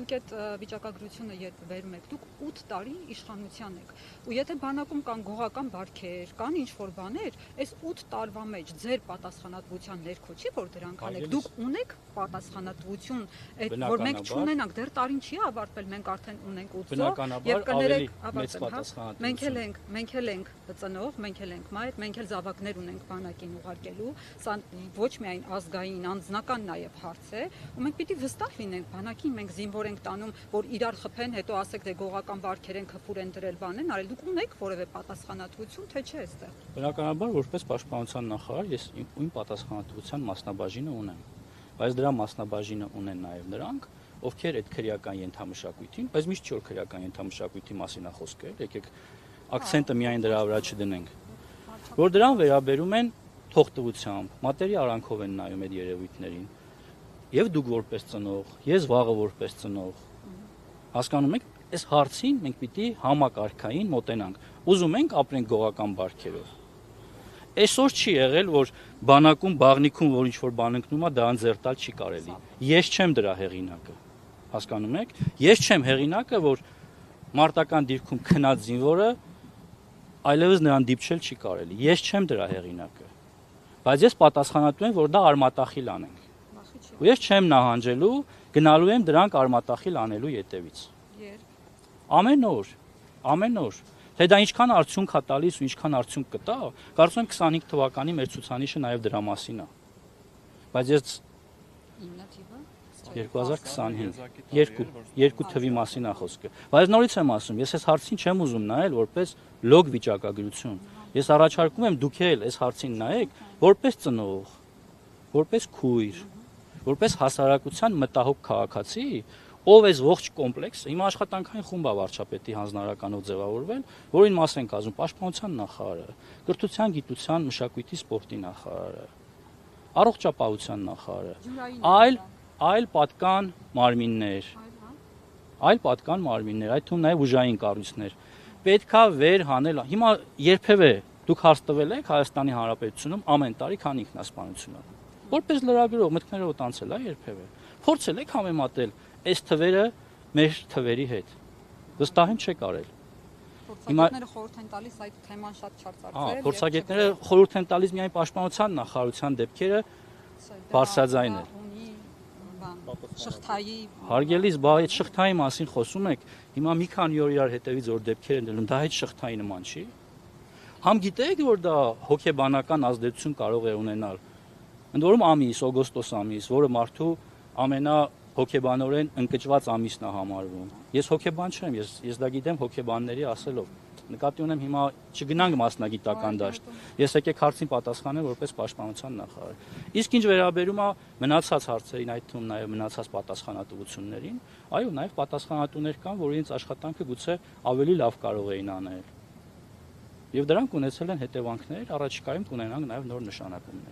մենք այդ վիճակագրությունը երբ վերում եք, դուք 8 տարի իշխանության եք։ Ու եթե բանակում կան գողական բարքեր, կան ինչ-որ բաներ, այս 8 տարվա մեջ ձեր պատասխանատվության ներքո չի, որ դրանք անեք։ Դուք ունեք պատասխանատվություն, որ մենք չունենանք, դեռ տարին չի ավարտվել, մենք արդեն ունենք 8 զոհ եւ կներեք ավարտել։ Մենք էլ ենք ծնող, մենք էլ ենք մայր, մենք էլ զավակներ ունենք բանակին ուղարկելու։ Սա ոչ միայն ազգային, անձնական նաև հարց է, ու մենք պիտի վստահ լինենք բանակին, մենք զինվոր ենք տանում, որ իրար խփեն, հետո ասեք դե գողական բարքեր են, քֆուր են դրել, բան են արել, դուք ունեք որևէ պատասխանատվություն, թե չէ այստեղ։ Բնականաբար որպես պաշտպանության նախարար ես իմ պատասխանատվության մասնաբաժինը ունեմ, բայց դրա մասնաբաժինը ունեն նաև նրանք, ովքեր այդ քրեական ենթամշակույթին, բայց միշտ չէ որ քրեական ենթամշակույթի մասին է խոսքը, եկեք ակցենտը միայն դրա վրա չդնենք, որ դրան վերաբերում են թողտվությամբ, մատերի արանքով են նայում այդ երևույթներին, եւ դուք որպես ծնող, ես վաղը որպես ծնող, հասկանում եք, այս հարցին մենք պիտի համակարգային մոտենանք, ուզում ենք ապրենք գողական բարքերով, այսօր չի եղել, որ բանակում, բաղնիքում, որ ինչ-որ բան ընկնում է, դա անձերտալ չի կարելի, ես չեմ դրա հեղինակը, հասկանում եք, ես չեմ հեղինակը, որ մարտական դիրքում քնած զինվորը այլևս նրան դիպչել չի կարելի, ես չեմ դրա հեղինակը, բայց ես պատասխանատու եմ, որ դա արմատախիլ անենք, ու ես չեմ նահանջելու, գնալու եմ դրանք արմատախիլ անելու ետևից, ամեն օր, թե դա ինչքան արդյունք է տալիս ու ինչքան արդյունք կտա, կարծում եմ 25 թվականի մեր ցուցանիշը նաև դրա մասին է, բայց ես 2025, երկու թվի մասին է խոսքը, բայց նորից եմ ասում, ես այս հարցին չեմ ուզում նայել որպես լոգ վիճակագրություն, ես առաջարկում եմ դուք էլ այս հարցին նայեք որպես ծնող, որպես քույր, որպես հասարակության մտահոգ քաղաքացի, ով այս ողջ կոմպլեքսը, հիմա աշխատանքային խումբ է վարչապետի հանձնարարականով ձևավորվել, որին մաս են կազմում պաշտպանության նախարարը, կրթության, գիտության, մշակույթի, սպորտի նախարարը, առողջապահության նախարարը, այլ պատկան մարմիններ, այդ թվում նաև ուժային կառույցներ, պետքա վեր հանել, հիմա երբևէ դուք հարց տվել եք Հայաստանի Հանրապետությունում ամեն տարի քանի ինքնասպանություն է, որպես լրագրող մտքներով տանցել է երբևէ, փորձել եք համեմատել այս թվերը մեր թվերի հետ, վստահ եմ չեք արել։ Փորձագետները խորհուրդ են տալիս այդ թեման շատ չարծարծել։ Փորձագետները խորհուրդ են տալիս միայն պաշտպանության նախարարության դեպքերը բարձրաձայնել։ Շղթայի Հարգելիս, բա այդ շղթայի մասին խոսում եք, հիմա մի քանի օր իրար հետևից որ դեպքեր են դնում, դա այդ շղթայի նման չի։ Համ գիտեք որ դա հոգեբանական ազդեցություն կարող է ունենալ։ Ընդ որում ամիս, օգոստոս ամիս, որը մարդու ամենահոգեբանորեն ընկճված ամիսն է համարվում։ Ես հոգեբան չեմ, ես դա գիտեմ հոգեբանների ասելով։ Նկատի ունեմ հիմա չգնանք մասնագիտական դաշտ։ Ես եկեք հարցին պատասխանեմ որպես պաշտպանության նախարար։ Իսկ ինչ վերաբերում է մնացած հարցերին, այդ թվում նաև մնացած պատասխանատվություններին, այո, նաև պատասխանատուներ կան, որ իրենց աշխատանքը գուցե ավելի լավ կարող էին անել։ Եվ դրանք ունեցել են հետևանքներ, առաջիկայում կունենանք նաև նոր նշանակումներ։